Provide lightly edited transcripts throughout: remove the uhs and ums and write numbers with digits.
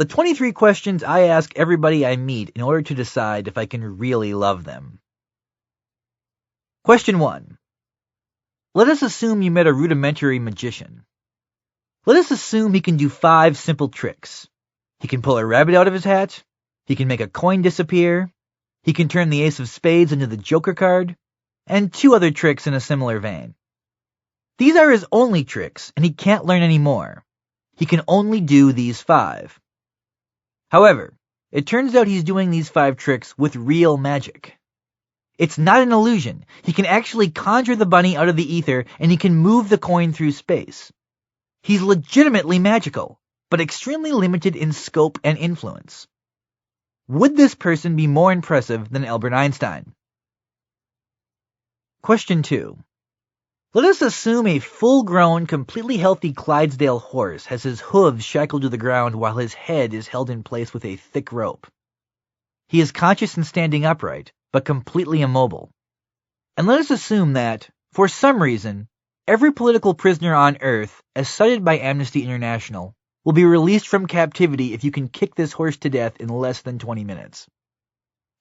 The 23 questions I ask everybody I meet in order to decide if I can really love them. Question 1. Let us assume you met a rudimentary magician. Let us assume he can do 5 simple tricks. He can pull a rabbit out of his hat. He can make a coin disappear. He can turn the ace of spades into the joker card. And 2 other tricks in a similar vein. These are his only tricks, and he can't learn any more. He can only do these 5. However, it turns out he's doing these 5 tricks with real magic. It's not an illusion. He can actually conjure the bunny out of the ether, and he can move the coin through space. He's legitimately magical, but extremely limited in scope and influence. Would this person be more impressive than Albert Einstein? Question 2. Let us assume a full-grown, completely healthy Clydesdale horse has his hooves shackled to the ground while his head is held in place with a thick rope. He is conscious and standing upright, but completely immobile. And let us assume that, for some reason, every political prisoner on Earth, as cited by Amnesty International, will be released from captivity if you can kick this horse to death in less than 20 minutes.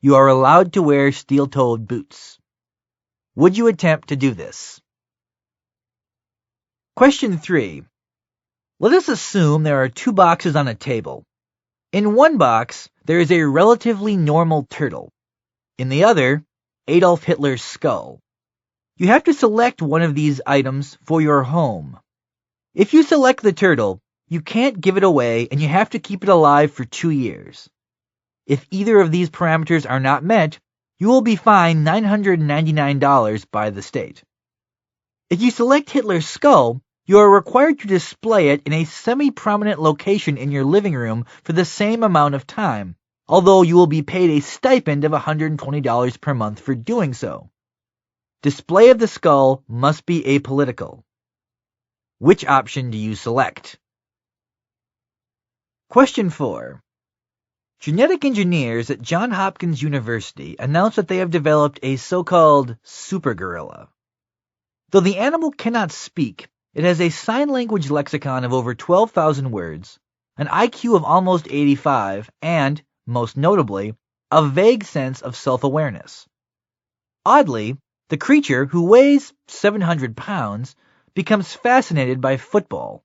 You are allowed to wear steel-toed boots. Would you attempt to do this? Question 3. Let us assume there are 2 boxes on a table. In one box, there is a relatively normal turtle. In the other, Adolf Hitler's skull. You have to select one of these items for your home. If you select the turtle, you can't give it away and you have to keep it alive for 2 years. If either of these parameters are not met, you will be fined $999 by the state. If you select Hitler's skull, you are required to display it in a semi-prominent location in your living room for the same amount of time, although you will be paid a stipend of $120 per month for doing so. Display of the skull must be apolitical. Which option do you select? Question 4. Genetic engineers at Johns Hopkins University announced that they have developed a so-called super gorilla. Though the animal cannot speak, it has a sign language lexicon of over 12,000 words, an IQ of almost 85, and, most notably, a vague sense of self-awareness. Oddly, the creature, who weighs 700 pounds, becomes fascinated by football.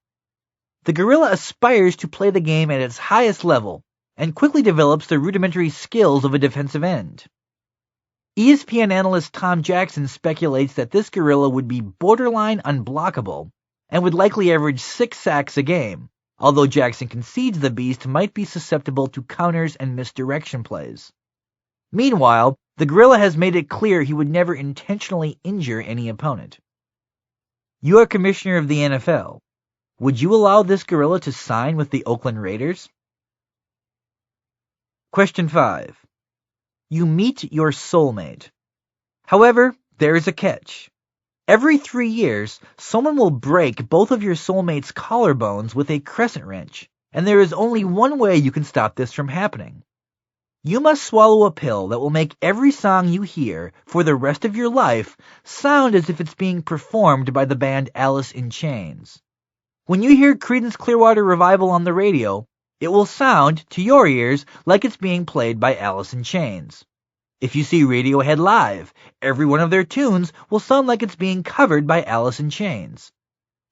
The gorilla aspires to play the game at its highest level and quickly develops the rudimentary skills of a defensive end. ESPN analyst Tom Jackson speculates that this gorilla would be borderline unblockable and would likely average 6 sacks a game, although Jackson concedes the beast might be susceptible to counters and misdirection plays. Meanwhile, the gorilla has made it clear he would never intentionally injure any opponent. You are commissioner of the NFL. Would you allow this gorilla to sign with the Oakland Raiders? Question 5. You meet your soulmate. However, there is a catch. Every 3 years, someone will break both of your soulmate's collarbones with a crescent wrench, and there is only one way you can stop this from happening. You must swallow a pill that will make every song you hear for the rest of your life sound as if it's being performed by the band Alice in Chains. When you hear Creedence Clearwater Revival on the radio, it will sound, to your ears, like it's being played by Alice in Chains. If you see Radiohead live, every one of their tunes will sound like it's being covered by Alice in Chains.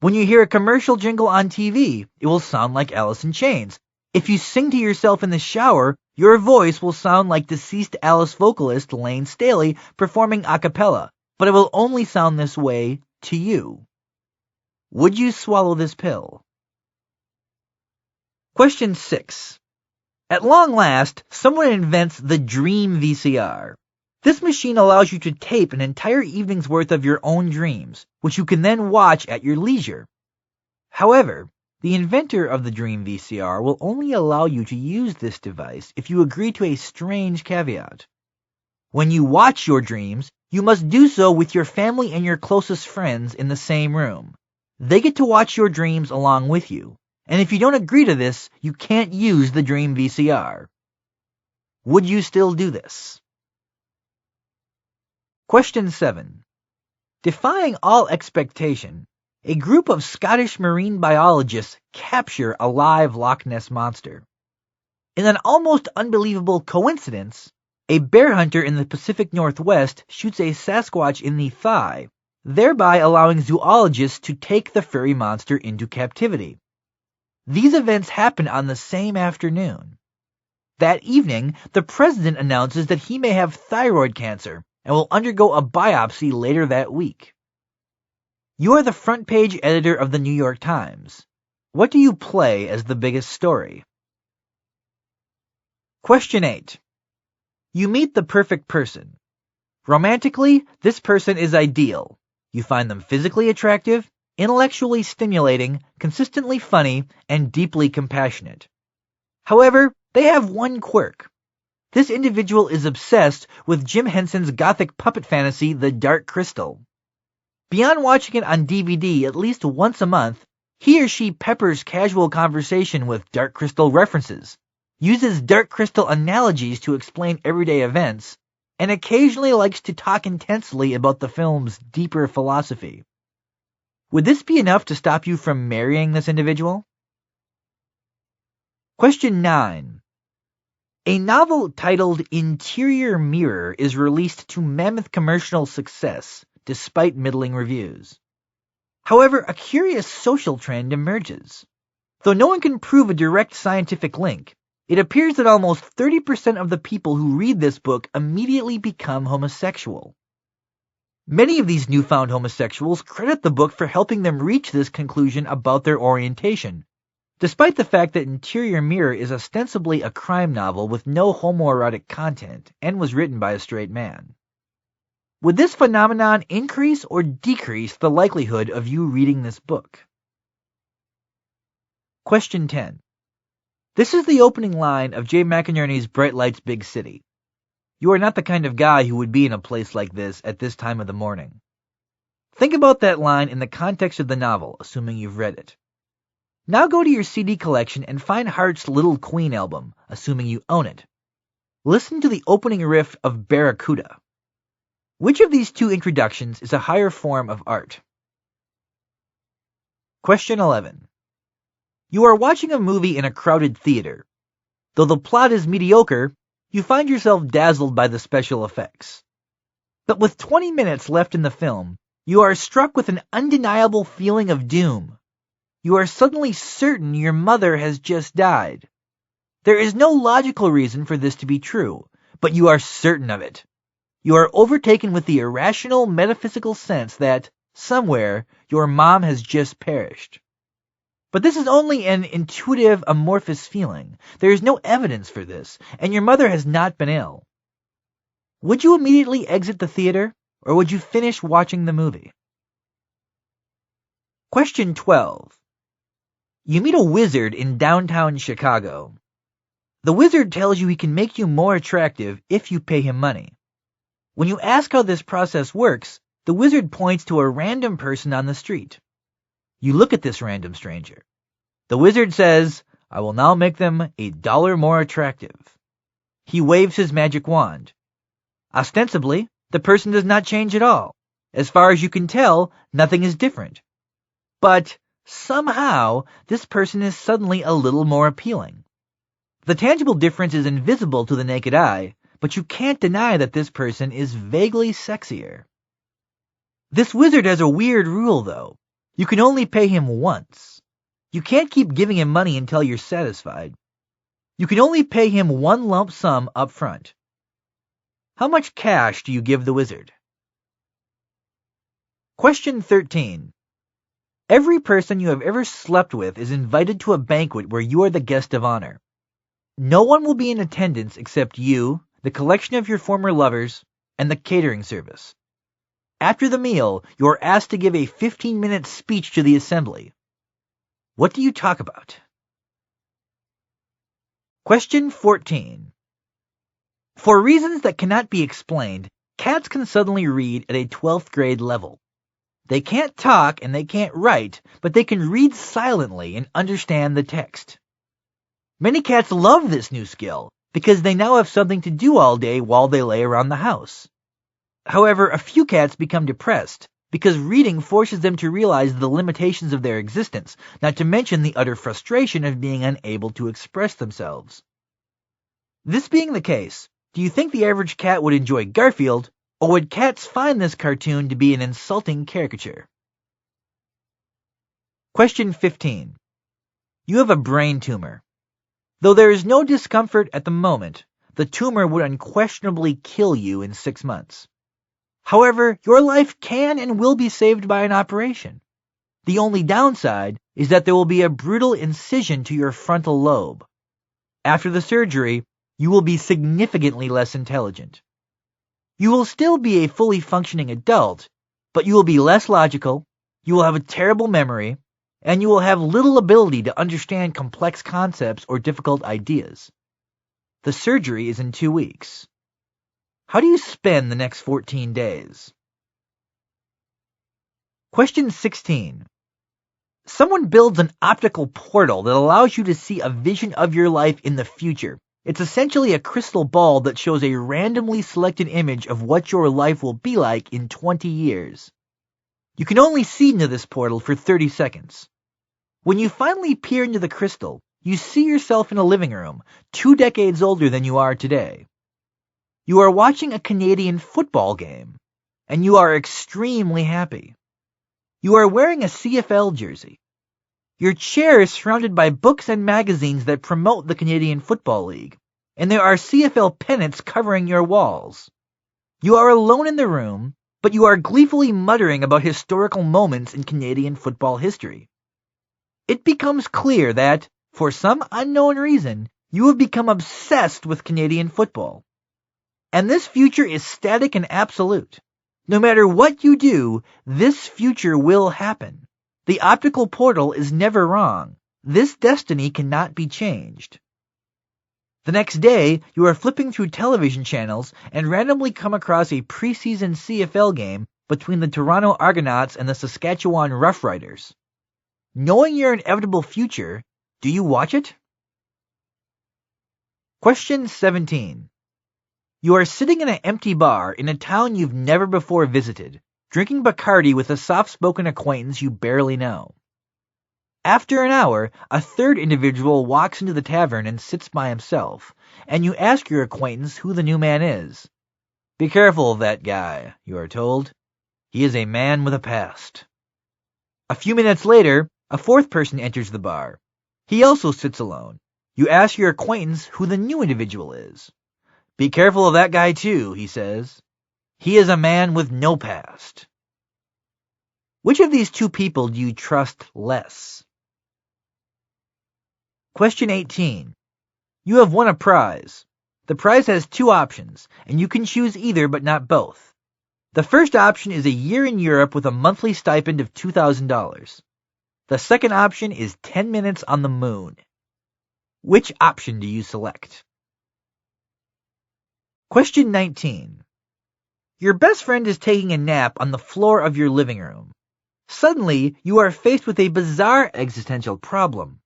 When you hear a commercial jingle on TV, it will sound like Alice in Chains. If you sing to yourself in the shower, your voice will sound like deceased Alice vocalist Lane Staley performing a cappella, but it will only sound this way to you. Would you swallow this pill? Question 6. At long last, someone invents the Dream VCR. This machine allows you to tape an entire evening's worth of your own dreams, which you can then watch at your leisure. However, the inventor of the Dream VCR will only allow you to use this device if you agree to a strange caveat. When you watch your dreams, you must do so with your family and your closest friends in the same room. They get to watch your dreams along with you. And if you don't agree to this, you can't use the Dream VCR. Would you still do this? Question 7. Defying all expectation, a group of Scottish marine biologists capture a live Loch Ness monster. In an almost unbelievable coincidence, a bear hunter in the Pacific Northwest shoots a Sasquatch in the thigh, thereby allowing zoologists to take the furry monster into captivity. These events happen on the same afternoon. That evening, the president announces that he may have thyroid cancer and will undergo a biopsy later that week. You are the front page editor of the New York Times. What do you play as the biggest story? Question 8. You meet the perfect person. Romantically, this person is ideal. You find them physically attractive, intellectually stimulating, consistently funny, and deeply compassionate. However, they have one quirk. This individual is obsessed with Jim Henson's gothic puppet fantasy, The Dark Crystal. Beyond watching it on DVD at least once a month, he or she peppers casual conversation with Dark Crystal references, uses Dark Crystal analogies to explain everyday events, and occasionally likes to talk intensely about the film's deeper philosophy. Would this be enough to stop you from marrying this individual? Question 9. A novel titled Interior Mirror is released to mammoth commercial success, despite middling reviews. However, a curious social trend emerges. Though no one can prove a direct scientific link, it appears that almost 30% of the people who read this book immediately become homosexual. Many of these newfound homosexuals credit the book for helping them reach this conclusion about their orientation, despite the fact that Interior Mirror is ostensibly a crime novel with no homoerotic content and was written by a straight man. Would this phenomenon increase or decrease the likelihood of you reading this book? Question 10. This is the opening line of Jay McInerney's Bright Lights, Big City. You are not the kind of guy who would be in a place like this at this time of the morning. Think about that line in the context of the novel, assuming you've read it. Now go to your CD collection and find Hart's Little Queen album, assuming you own it. Listen to the opening riff of Barracuda. Which of these two introductions is a higher form of art? Question 11. You are watching a movie in a crowded theater. Though the plot is mediocre, you find yourself dazzled by the special effects. But with 20 minutes left in the film, you are struck with an undeniable feeling of doom. You are suddenly certain your mother has just died. There is no logical reason for this to be true, but you are certain of it. You are overtaken with the irrational metaphysical sense that, somewhere, your mom has just perished. But this is only an intuitive, amorphous feeling. There is no evidence for this, and your mother has not been ill. Would you immediately exit the theater, or would you finish watching the movie? Question 12. You meet a wizard in downtown Chicago. The wizard tells you he can make you more attractive if you pay him money. When you ask how this process works, the wizard points to a random person on the street. You look at this random stranger. The wizard says, "I will now make them $1 more attractive." He waves his magic wand. Ostensibly, the person does not change at all. As far as you can tell, nothing is different. But somehow, this person is suddenly a little more appealing. The tangible difference is invisible to the naked eye, but you can't deny that this person is vaguely sexier. This wizard has a weird rule, though. You can only pay him once. You can't keep giving him money until you're satisfied. You can only pay him one lump sum up front. How much cash do you give the wizard? Question 13. Every person you have ever slept with is invited to a banquet where you are the guest of honor. No one will be in attendance except you, the collection of your former lovers, and the catering service. After the meal, you are asked to give a 15-minute speech to the assembly. What do you talk about? Question 14. For reasons that cannot be explained, cats can suddenly read at a 12th grade level. They can't talk and they can't write, but they can read silently and understand the text. Many cats love this new skill because they now have something to do all day while they lay around the house. However, a few cats become depressed because reading forces them to realize the limitations of their existence, not to mention the utter frustration of being unable to express themselves. This being the case, do you think the average cat would enjoy Garfield, or would cats find this cartoon to be an insulting caricature? Question 15. You have a brain tumor. Though there is no discomfort at the moment, the tumor would unquestionably kill you in 6 months. However, your life can and will be saved by an operation. The only downside is that there will be a brutal incision to your frontal lobe. After the surgery, you will be significantly less intelligent. You will still be a fully functioning adult, but you will be less logical, you will have a terrible memory, and you will have little ability to understand complex concepts or difficult ideas. The surgery is in 2 weeks. How do you spend the next 14 days? Question 16. Someone builds an optical portal that allows you to see a vision of your life in the future. It's essentially a crystal ball that shows a randomly selected image of what your life will be like in 20 years. You can only see into this portal for 30 seconds. When you finally peer into the crystal, you see yourself in a living room, 2 decades older than you are today. You are watching a Canadian football game, and you are extremely happy. You are wearing a CFL jersey. Your chair is surrounded by books and magazines that promote the Canadian Football League, and there are CFL pennants covering your walls. You are alone in the room, but you are gleefully muttering about historical moments in Canadian football history. It becomes clear that, for some unknown reason, you have become obsessed with Canadian football. And this future is static and absolute. No matter what you do, this future will happen. The optical portal is never wrong. This destiny cannot be changed. The next day, you are flipping through television channels and randomly come across a preseason CFL game between the Toronto Argonauts and the Saskatchewan Roughriders. Knowing your inevitable future, do you watch it? Question 17. You are sitting in an empty bar in a town you've never before visited, drinking Bacardi with a soft-spoken acquaintance you barely know. After an hour, a third individual walks into the tavern and sits by himself, and you ask your acquaintance who the new man is. Be careful of that guy, you are told. He is a man with a past. A few minutes later, a fourth person enters the bar. He also sits alone. You ask your acquaintance who the new individual is. Be careful of that guy too, he says. He is a man with no past. Which of these two people do you trust less? Question 18. You have won a prize. The prize has 2 options, and you can choose either but not both. The first option is a year in Europe with a monthly stipend of $2,000. The second option is 10 minutes on the moon. Which option do you select? Question 19. Your best friend is taking a nap on the floor of your living room. Suddenly, you are faced with a bizarre existential problem.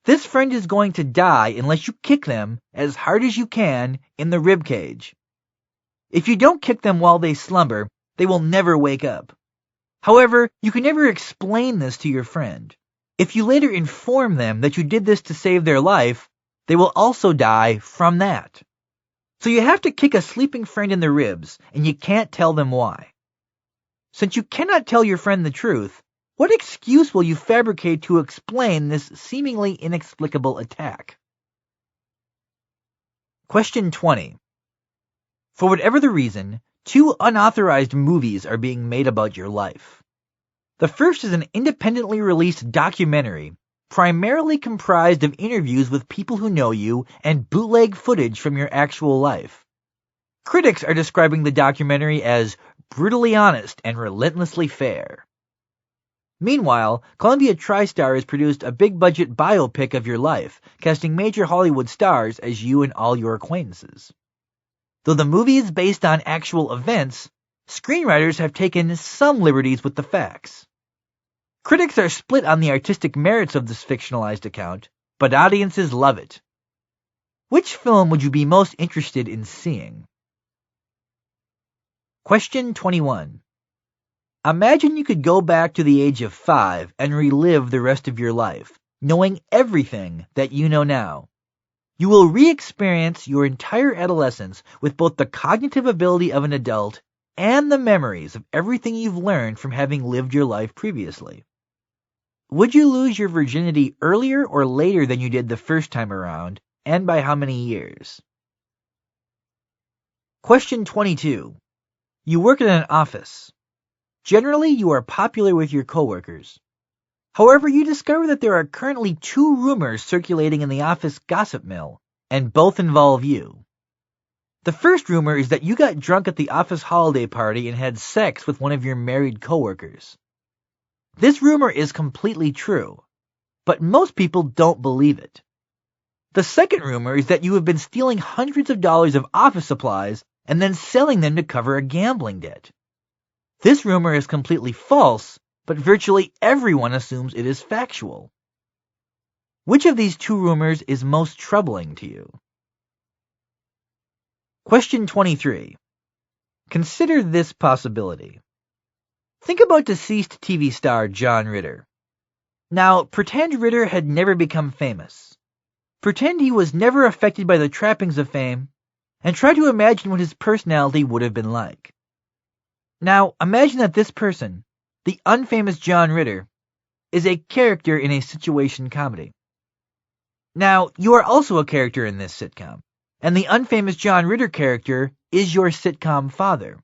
This friend is going to die unless you kick them as hard as you can in the ribcage. If you don't kick them while they slumber, they will never wake up. However, you can never explain this to your friend. If you later inform them that you did this to save their life, they will also die from that. So you have to kick a sleeping friend in the ribs, and you can't tell them why. Since you cannot tell your friend the truth, what excuse will you fabricate to explain this seemingly inexplicable attack? Question 20. For whatever the reason, 2 unauthorized movies are being made about your life. The first is an independently released documentary, primarily comprised of interviews with people who know you and bootleg footage from your actual life. Critics are describing the documentary as brutally honest and relentlessly fair. Meanwhile, Columbia TriStar has produced a big-budget biopic of your life, casting major Hollywood stars as you and all your acquaintances. Though the movie is based on actual events, screenwriters have taken some liberties with the facts. Critics are split on the artistic merits of this fictionalized account, but audiences love it. Which film would you be most interested in seeing? Question 21. Imagine you could go back to the age of 5 and relive the rest of your life, knowing everything that you know now. You will re-experience your entire adolescence with both the cognitive ability of an adult and the memories of everything you've learned from having lived your life previously. Would you lose your virginity earlier or later than you did the first time around, and by how many years? Question 22. You work in an office. Generally, you are popular with your coworkers. However, you discover that there are currently 2 rumors circulating in the office gossip mill, and both involve you. The first rumor is that you got drunk at the office holiday party and had sex with one of your married coworkers. This rumor is completely true, but most people don't believe it. The second rumor is that you have been stealing hundreds of dollars of office supplies and then selling them to cover a gambling debt. This rumor is completely false, but virtually everyone assumes it is factual. Which of these 2 rumors is most troubling to you? Question 23. Consider this possibility. Think about deceased TV star John Ritter. Now, pretend Ritter had never become famous. Pretend he was never affected by the trappings of fame, and try to imagine what his personality would have been like. Now, imagine that this person, the unfamous John Ritter, is a character in a situation comedy. Now, you are also a character in this sitcom, and the unfamous John Ritter character is your sitcom father.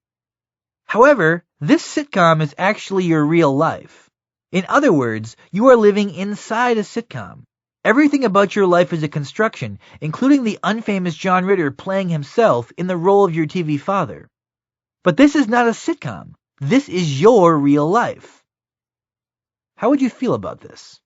However, this sitcom is actually your real life. In other words, you are living inside a sitcom. Everything about your life is a construction, including the unfamous John Ritter playing himself in the role of your TV father. But this is not a sitcom. This is your real life. How would you feel about this?